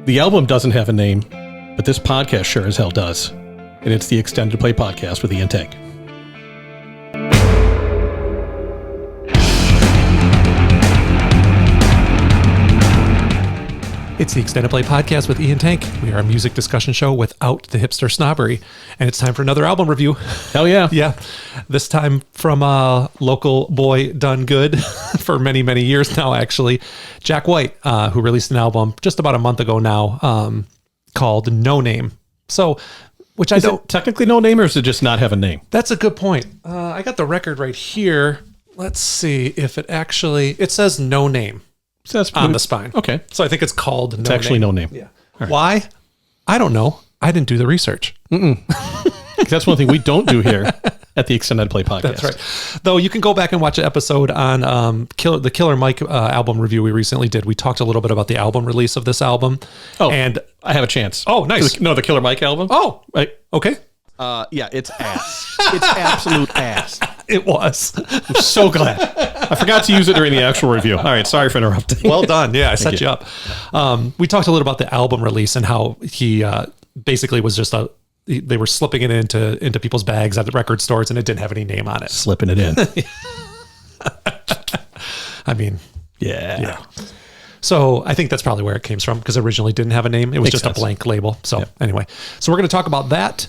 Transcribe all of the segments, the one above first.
The album doesn't have a name, but this podcast sure as hell does. And it's the Extended Play Podcast with Ian Tank. It's the Extended Play Podcast with Ian Tank. We are a music discussion show without the hipster snobbery. And it's time for another album review. Hell yeah. Yeah. This time from a local boy done good for many, many years now, actually. Jack White, who released an album just about a month ago now called No Name. So, which Is it technically no name, or is it just not have a name? That's a good point. I got the record right here. Let's see if it says No Name. So that's on the spine. Okay. So I think it's called No Name. It's actually No Name. Yeah. Right. Why? I don't know. I didn't do the research. That's one thing we don't do here at the Extended Play Podcast. That's right. Though you can go back and watch an episode on the Killer Mike album review we recently did. We talked a little bit about the album release of this album. Oh, and I have a chance. Oh, nice. The Killer Mike album? Oh, right. Okay. Yeah, it's ass. It's absolute ass. It was. I'm so glad. I forgot to use it during the actual review. All right, sorry for interrupting. Well done. Yeah, I set you up. We talked a little about the album release and how he basically was just they were slipping it into people's bags at the record stores, and it didn't have any name on it. Slipping it in. I mean, yeah. So I think that's probably where it came from, because it originally didn't have a name. It was Makes just sense. a blank label. So anyway, so we're going to talk about that.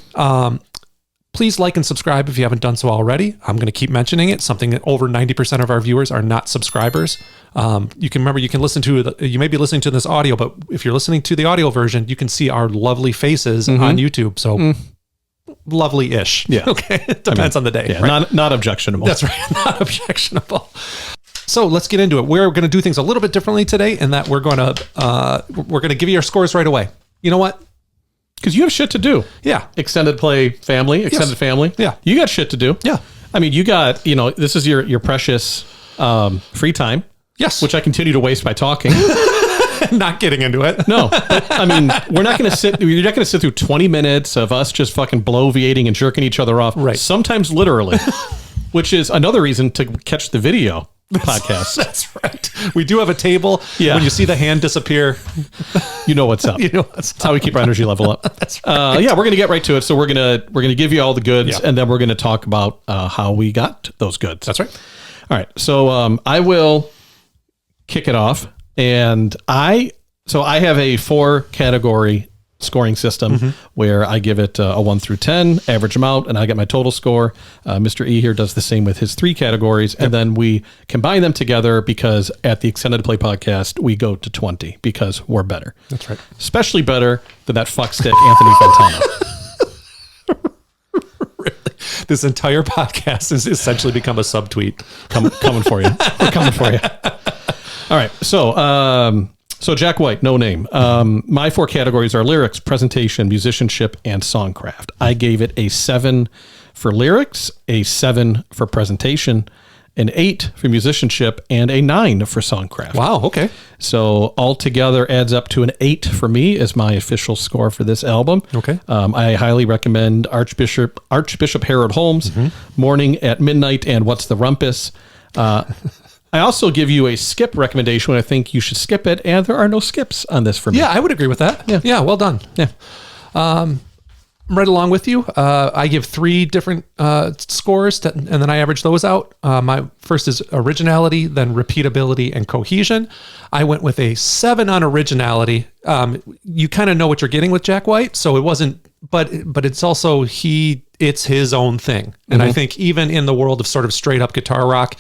Please like and subscribe if you haven't done so already. I'm going to keep mentioning it. Something that over 90% of our viewers are not subscribers. You can listen to you may be listening to this audio, but if you're listening to the audio version, you can see our lovely faces on YouTube. So lovely-ish. Yeah. Okay. It depends on the day. Yeah, right? not objectionable. That's right. Not objectionable. So let's get into it. We're going to do things a little bit differently today, in that we're going to give you our scores right away. You know what? Because you have shit to do. Yeah. Extended family. Yeah. You got shit to do. Yeah. I mean, you got, this is your precious free time. Yes. Which I continue to waste by talking. Not getting into it. No. But, I mean, you're not going to sit through 20 minutes of us just fucking bloviating and jerking each other off. Right. Sometimes literally, which is another reason to catch the video podcast. That's right. We do have a table. Yeah. When you see the hand disappear, you know what's up. That's how we keep our energy level up. That's right. Yeah, we're gonna get right to it. So we're gonna give you all the goods, and then we're gonna talk about how we got those goods. That's right. All right. So I will kick it off, and I have a 4-category scoring system where I give it a 1 through 10, average them out, and I get my total score. Mr. E here does the same with his 3 categories, and then we combine them together, because at the Extended Play Podcast, we go to 20 because we're better. That's right. Especially better than that fuckstick Anthony Fantano. Really? This entire podcast has essentially become a subtweet. Coming for you. We're coming for you. All right. So Jack White, No Name. My 4 categories are lyrics, presentation, musicianship, and songcraft. I gave it a 7 for lyrics, a 7 for presentation, an 8 for musicianship, and a 9 for songcraft. Wow. Okay. So altogether adds up to an 8 for me as my official score for this album. Okay. I highly recommend Archbishop Harold Holmes, Morning at Midnight, and What's the Rumpus. I also give you a skip recommendation when I think you should skip it, and there are no skips on this for me. Yeah, I would agree with that. Yeah, well done. Yeah. I'm right along with you. I give 3 different scores, and then I average those out. My first is originality, then repeatability and cohesion. I went with a 7 on originality. You kind of know what you're getting with Jack White, so it wasn't, but it's also it's his own thing. And I think even in the world of sort of straight up guitar rock,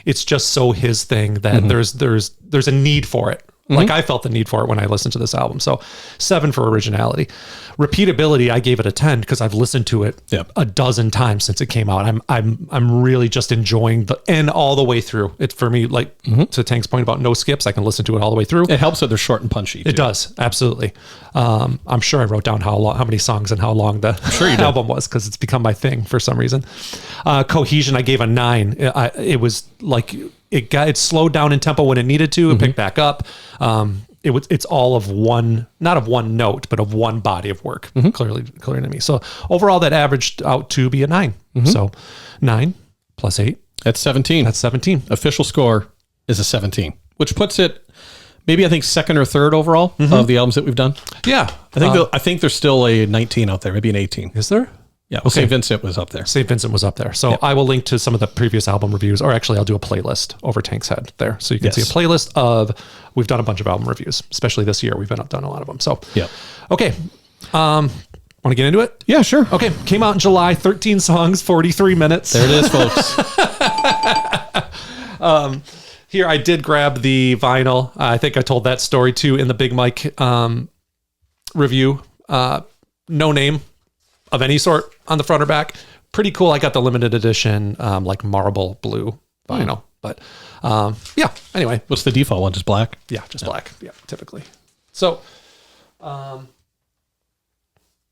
it's just so his thing that there's a need for it. Like I felt the need for it when I listened to this album. So 7 for originality. Repeatability, I gave it a 10 because I've listened to it a dozen times since it came out. I'm really just enjoying the end all the way through. It for me, like to Tank's point about no skips, I can listen to it all the way through. It helps that they're short and punchy. It does, absolutely. I'm sure I wrote down how many songs and how long the album was, because it's become my thing for some reason. Cohesion, I gave a 9. It was like it slowed down in tempo when it needed to. It picked back up. It's all of one, not of one note, but of one body of work. Clearly to me. So overall, that averaged out to be a 9. So 9 plus 8. That's 17. That's 17. Official score is a 17, which puts it maybe I think second or third overall of the albums that we've done. Yeah. I think there's still a 19 out there, maybe an 18. Is there? Yeah. Well, St. Vincent was up there. St. Vincent was up there. So I will link to some of the previous album reviews, or actually I'll do a playlist over Tank's Head there. So you can see a playlist of, we've done a bunch of album reviews, especially this year. We've done a lot of them. So, okay. Want to get into it? Yeah, sure. Okay. Came out in July, 13 songs, 43 minutes. There it is, folks. Here, I did grab the vinyl. I think I told that story too in the Big Mike review. No name of any sort on the front or back. Pretty cool. I got the limited edition, like marble blue vinyl. But yeah, anyway. What's the default one? Just black? Yeah, just black. Yeah, typically. So,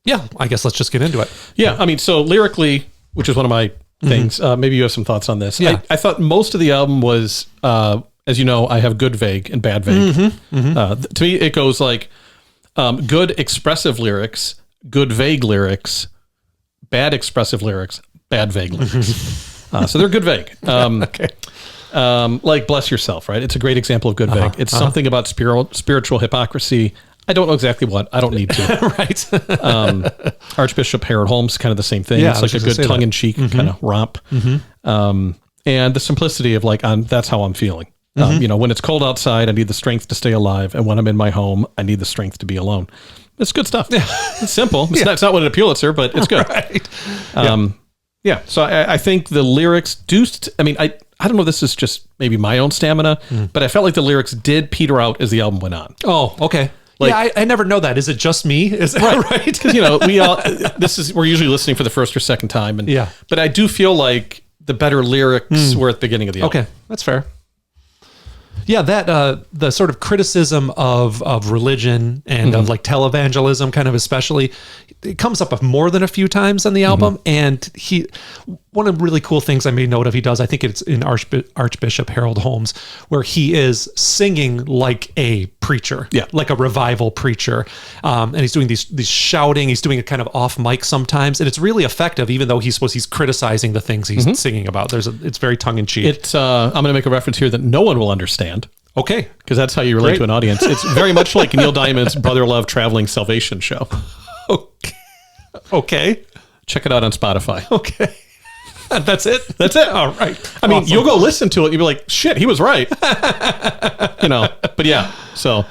yeah, I guess let's just get into it. Yeah, I mean, so lyrically, which is one of my things, maybe you have some thoughts on this. Yeah. I thought most of the album was, as you know, I have good vague and bad vague. To me, it goes like good expressive lyrics, good vague lyrics, bad expressive lyrics, bad vague lyrics. So they're good vague. Okay. Like Bless Yourself, right? It's a great example of good vague. It's something about spiritual hypocrisy. I don't know exactly what. I don't need to. Right. Archbishop Harold Holmes, kind of the same thing. Yeah, it's like a good tongue-in-cheek kind of romp. And the simplicity of like, that's how I'm feeling. You know, when it's cold outside, I need the strength to stay alive. And when I'm in my home, I need the strength to be alone. It's good stuff. Yeah. It's simple. It's not what a Pulitzer, but it's good. Right. Yeah. So I think the lyrics do, I don't know if this is just maybe my own stamina, but I felt like the lyrics did peter out as the album went on. Oh, okay. Like, yeah, I never know that. Is it just me? Is that right? Because, you know, we're usually listening for the first or second time. But I do feel like the better lyrics were at the beginning of the album. Okay, that's fair. Yeah, that the sort of criticism of religion and of like televangelism, kind of especially, it comes up more than a few times on the album. And one of the really cool things I made note of, he does, I think it's in Archbishop Harold Holmes, where he is singing like a preacher, like a revival preacher, and he's doing these shouting. He's doing it kind of off mic sometimes, and it's really effective, even though he's criticizing the things he's singing about. It's very tongue in cheek. It's I'm going to make a reference here that no one will understand. Okay. Because that's how you relate to an audience. It's very much like Neil Diamond's Brother Love Traveling Salvation show. Okay. Check it out on Spotify. Okay. That's it? That's it. All right. I mean, you'll go listen to it. You'll be like, shit, he was right. But yeah. So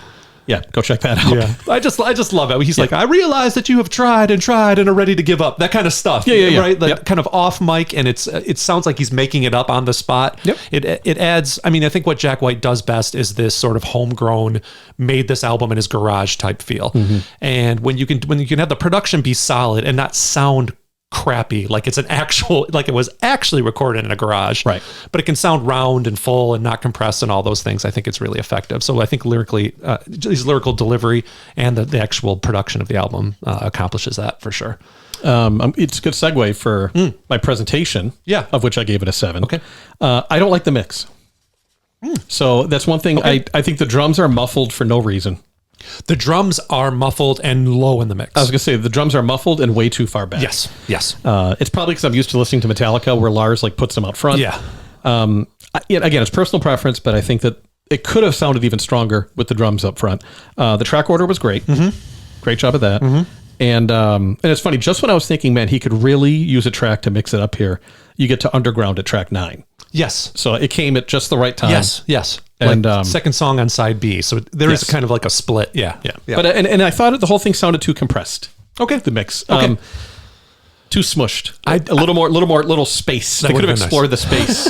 yeah, go check that out. Yeah. I just love it. He's like, I realize that you have tried and are ready to give up. That kind of stuff. Yeah. Right? That kind of off mic, and it sounds like he's making it up on the spot. Yep. It adds, I mean, I think what Jack White does best is this sort of homegrown, made this album in his garage type feel. And when you can have the production be solid and not sound crappy, like it's like it was actually recorded in a garage, right? But it can sound round and full and not compressed and all those things. I think it's really effective. So I think lyrically, his lyrical delivery and the actual production of the album accomplishes that for sure. It's a good segue for my presentation, of which I gave it a 7. Okay. I don't like the mix. So that's one thing. Okay. I think the drums are muffled for no reason. The drums are muffled and low in the mix. I was going to say the drums are muffled and way too far back. Yes. It's probably because I'm used to listening to Metallica where Lars like puts them out front. Yeah. Again, it's personal preference, but I think that it could have sounded even stronger with the drums up front. The track order was great. Great job at that. And it's funny, just when I was thinking, man, he could really use a track to mix it up here, you get to Underground at track 9. Yes. So it came at just the right time. Yes. And like second song on side B. So there is kind of like a split. Yeah. But and I thought the whole thing sounded too compressed. Okay. The mix. Too smushed. A little space. They could have explored the space.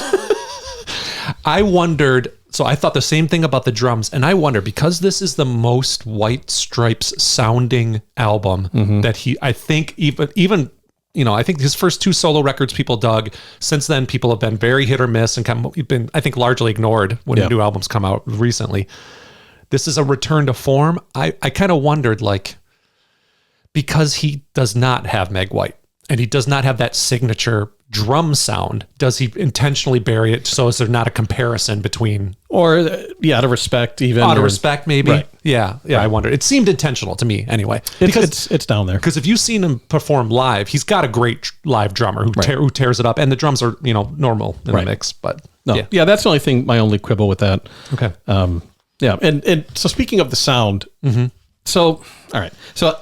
I wondered, so I thought the same thing about the drums, and I wonder, because this is the most White Stripes sounding album that I think even I think his first 2 solo records people dug. Since then, people have been very hit or miss and kind of been, I think, largely ignored when new albums come out recently. This is a return to form. I kind of wondered, like, because he does not have Meg White and he does not have that signature drum sound, does he intentionally bury it so as there's not a comparison between, or out of respect, even out of respect, maybe? Right. Yeah. I wonder. It seemed intentional to me anyway, because it's down there. Because if you've seen him perform live, he's got a great live drummer who tears it up, and the drums are normal in the mix. But that's the only thing. My only quibble with that. Okay. Yeah. And so speaking of the sound, so, all right. So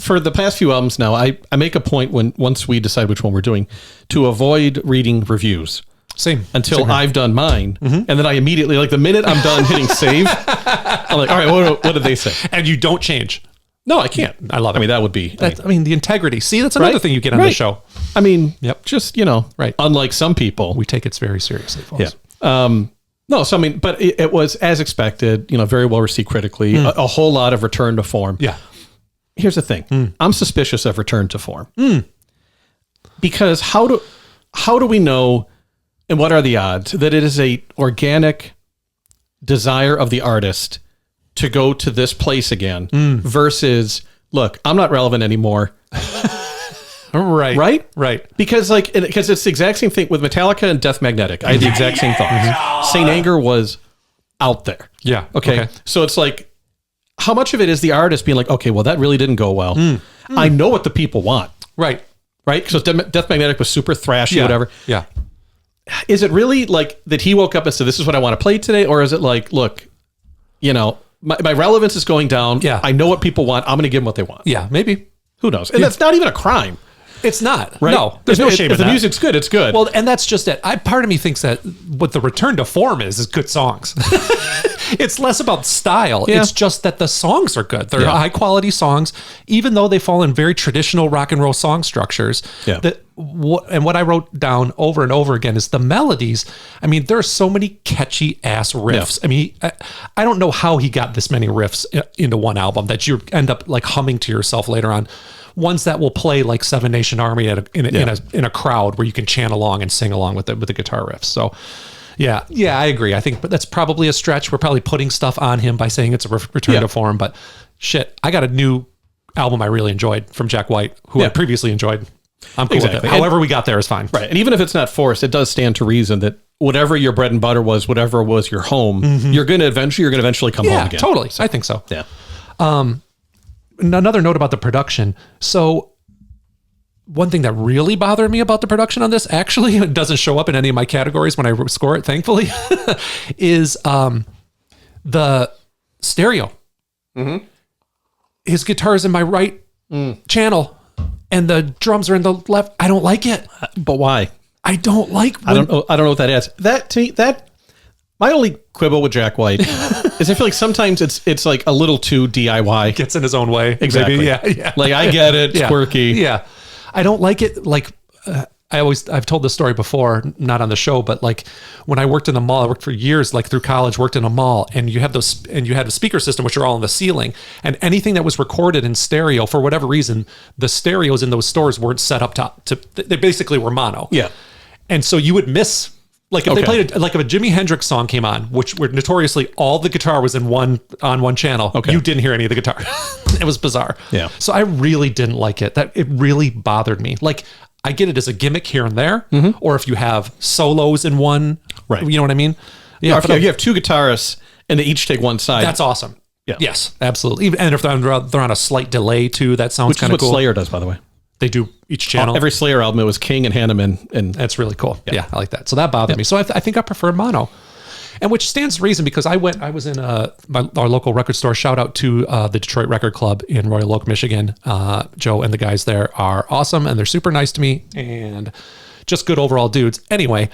for the past few albums now, I make a point once we decide which one we're doing to avoid reading reviews. Same. Until I've done mine. And then I immediately, like the minute I'm done hitting save, I'm like, all right, what did they say? And you don't change. No, I can't. I love it. I mean, that would be... the integrity. See, that's another thing you get on the show. I mean, Yep. just, Right. unlike some people. We take it very seriously, folks. Yeah. No, so I mean, but it was as expected, very well received critically, a whole lot of return to form. Yeah. Here's the thing. I'm suspicious of return to form. Because how do we know, and what are the odds, that it is a organic desire of the artist to go to this place again versus, look, I'm not relevant anymore. Right. Because it's the exact same thing with Metallica and Death Magnetic. I had the exact same thought. Saint Anger was out there. Yeah. Okay. So it's like, how much of it is the artist being like, okay, well, that really didn't go well. I know what the people want. Right. So Death Magnetic was super thrashy, whatever. Yeah. Is it really like that he woke up and said, this is what I want to play today? Or is it like, look, my relevance is going down. Yeah. I know what people want. I'm going to give them what they want. Yeah, maybe. Who knows? And that's not even a crime. It's not. Right? No, there's no shame in that. If the music's good, it's good. Well, and that's just it. Part of me thinks that what the return to form is good songs. It's less about style. Yeah. It's just that the songs are good. They're Yeah. high quality songs, even though they fall in very traditional rock and roll song structures. Yeah. And what I wrote down over and over again is the melodies. I mean, there are so many catchy ass riffs. Yeah. I mean, I don't know how he got this many riffs into one album that you end up like humming to yourself later on. Ones that will play like Seven Nation Army in a crowd where you can chant along and sing along with the guitar riffs. So, yeah, I agree. I think, but that's probably a stretch. We're probably putting stuff on him by saying it's a return to form. But shit, I got a new album I really enjoyed from Jack White, who I previously enjoyed. I'm cool with it. However we got there is fine. Right, and even if it's not forced, it does stand to reason that whatever your bread and butter was, whatever was your home, you're going to eventually come home again. Totally. I think so. Yeah. Another note about the production. So one thing that really bothered me about the production on this, actually, it doesn't show up in any of my categories when I score it, thankfully, is the stereo. His guitar's in my right channel and the drums are in the left. I don't like it. But why? I don't like I don't know what that is. That to me, my only quibble with Jack White is I feel like sometimes it's like a little too DIY. Gets in his own way. Exactly. Maybe. Yeah. Like I get it. It's quirky. Yeah. I don't like it. Like I've told this story before, not on the show, but like when I worked in the mall, I worked for years, like through college, worked in a mall, and you had a speaker system, which are all on the ceiling, and anything that was recorded in stereo, for whatever reason, the stereos in those stores weren't set up to they basically were mono. Yeah. And so you would miss, like if they played if a Jimi Hendrix song came on, which were notoriously all the guitar was on one channel, you didn't hear any of the guitar. It was bizarre. Yeah. So I really didn't like it. It really bothered me. Like I get it as a gimmick here and there, or if you have solos in one, right? You know what I mean? Yeah. If you have two guitarists and they each take one side, that's awesome. Yeah. Yes, absolutely. And if they're on a slight delay too, that sounds kind of cool. Which is what Slayer does, by the way. They do each channel. Every Slayer album, it was King and Hanneman, and that's really cool. Yeah, I like that. So that bothered me. So I think I prefer mono, and which stands to reason because I was in our local record store. Shout out to the Detroit Record Club in Royal Oak, Michigan. Joe and the guys there are awesome, and they're super nice to me, and just good overall dudes. Anyway,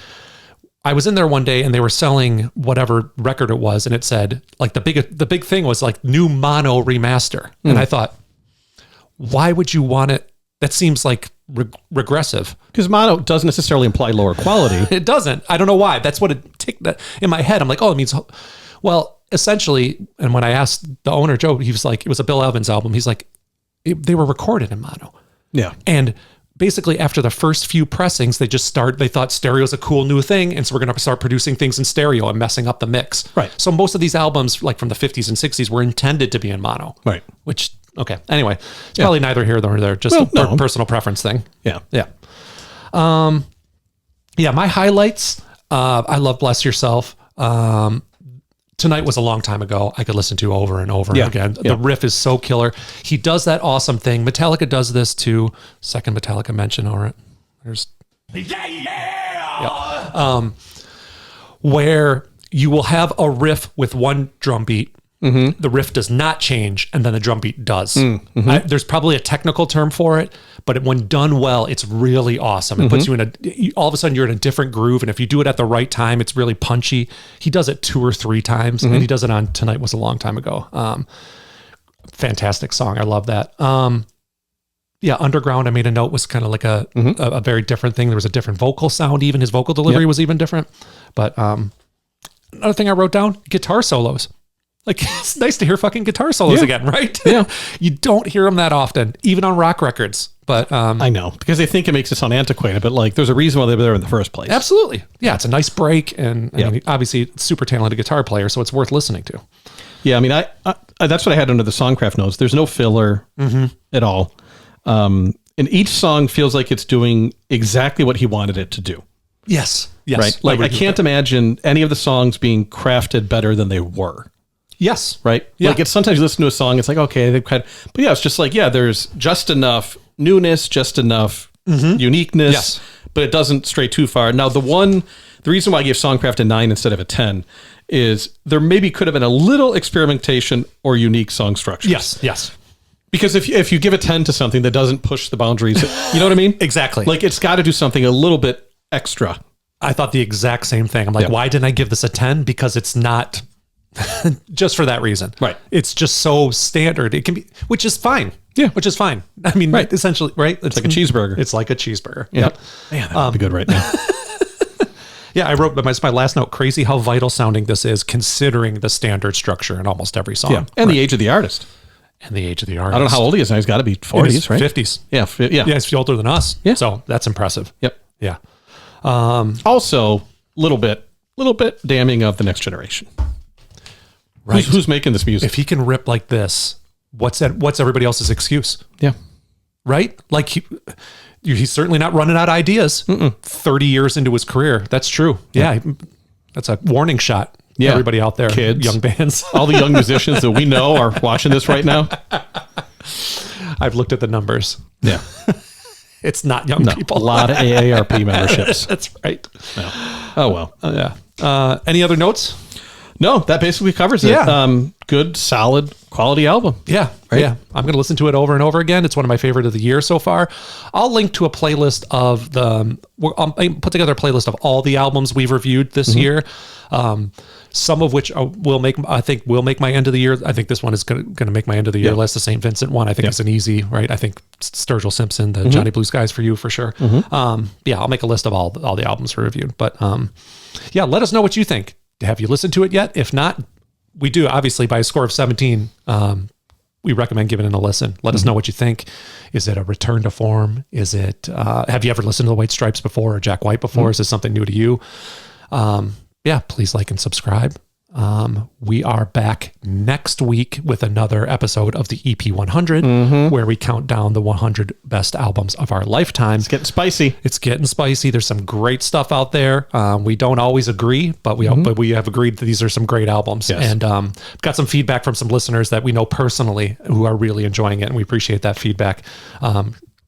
I was in there one day, and they were selling whatever record it was, and it said like the big thing was like new mono remaster, and I thought, why would you want it? That seems like regressive. Because mono doesn't necessarily imply lower quality. It doesn't. I don't know why. That's what it ticked in my head. I'm like, oh, it means, well, essentially. And when I asked the owner, Joe, he was like, it was a Bill Evans album. He's like, they were recorded in mono. Yeah. And basically after the first few pressings, they thought stereo is a cool new thing. And so we're going to start producing things in stereo and messing up the mix. Right. So most of these albums, like from the 50s and 60s, were intended to be in mono. Right. Which, okay. Anyway, it's probably neither here nor there. Just a personal preference thing. Yeah. Yeah. My highlights, I love Bless Yourself. Tonight was a long time ago. I could listen to over and over again. The riff is so killer. He does that awesome thing. Metallica does this too. Second Metallica mention over it. There's where you will have a riff with one drum beat. The riff does not change, and then the drum beat does. There's probably a technical term for it, but when done well, it's really awesome. It puts you in all of a sudden you're in a different groove, and if you do it at the right time, it's really punchy. He does it 2 or 3 times, and he does it on Tonight Was a Long Time Ago. Fantastic song. I love that. Underground, I made a note, was kind of like a very different thing. There was a different vocal sound, even his vocal delivery was even different. But another thing I wrote down, guitar solos. Like, it's nice to hear fucking guitar solos again, right? Yeah. You don't hear them that often, even on rock records. But I know, because they think it makes it sound antiquated, but like there's a reason why they were there in the first place. Absolutely. Yeah, it's a nice break. And I mean, obviously, super talented guitar player, so it's worth listening to. Yeah, I mean, I that's what I had under the Songcraft notes. There's no filler at all. And each song feels like it's doing exactly what he wanted it to do. Yes. Right? Like, I can't imagine any of the songs being crafted better than they were. Yes. Right? Yeah. Like, it's sometimes you listen to a song, it's like, okay, but yeah, it's just like, there's just enough newness, just enough uniqueness, but it doesn't stray too far. Now, the reason why I gave Songcraft a 9 instead of a 10 is there maybe could have been a little experimentation or unique song structures. Yes. Because if you give a 10 to something that doesn't push the boundaries, you know what I mean? Exactly. Like, it's got to do something a little bit extra. I thought the exact same thing. I'm like, why didn't I give this a 10? Because it's not just for that reason. Right. It's just so standard. It can be, which is fine. Yeah. Which is fine. I mean, essentially, right? It's like a cheeseburger. It's like a cheeseburger. Yeah. Man, that would be good right now. Yeah, I wrote my last note, crazy how vital sounding this is considering the standard structure in almost every song. Yeah. And the age of the artist. And the age of the artist. I don't know how old he is now. He's got to be 40s, right? 50s. Yeah. Yeah. Yeah, he's older than us. Yeah. So that's impressive. Yep. Yeah. Also, little bit damning of the next generation. Right. Who's making this music? If he can rip like this, what's everybody else's excuse? Yeah. Right? Like he's certainly not running out of ideas 30 years into his career. That's true. Yeah. That's a warning shot. Yeah. Everybody out there, kids, young bands, all the young musicians that we know are watching this right now. I've looked at the numbers. Yeah. It's not young people. A lot of AARP memberships. That's right. No. Oh, well. Any other notes? No, that basically covers it. Yeah. Good, solid, quality album. Yeah. Right? Yeah. I'm going to listen to it over and over again. It's one of my favorite of the year so far. I'll link to a playlist of I'll put together a playlist of all the albums we've reviewed this year. Some of which will make my end of the year. I think this one is going to make my end of the year list. The St. Vincent one, I think is an easy, right? I think Sturgill Simpson, the Johnny Blue Skies for you for sure. I'll make a list of all the albums we reviewed. But let us know what you think. Have you listened to it yet? If not, we do, obviously, by a score of 17, we recommend giving it a listen. Let us know what you think. Is it a return to form? Is it, have you ever listened to the White Stripes before or Jack White before? Is this something new to you? Please like and subscribe. We are back next week with another episode of the EP 100, where we count down the 100 best albums of our lifetime. It's getting spicy. There's some great stuff out there. We don't always agree, but we have agreed that these are some great albums. Yes. And got some feedback from some listeners that we know personally who are really enjoying it, and we appreciate that feedback.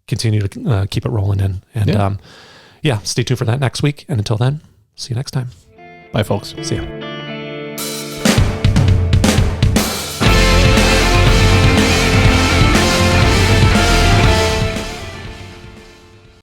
Continue to keep it rolling in. And stay tuned for that next week. And until then, see you next time. Bye, folks. See ya.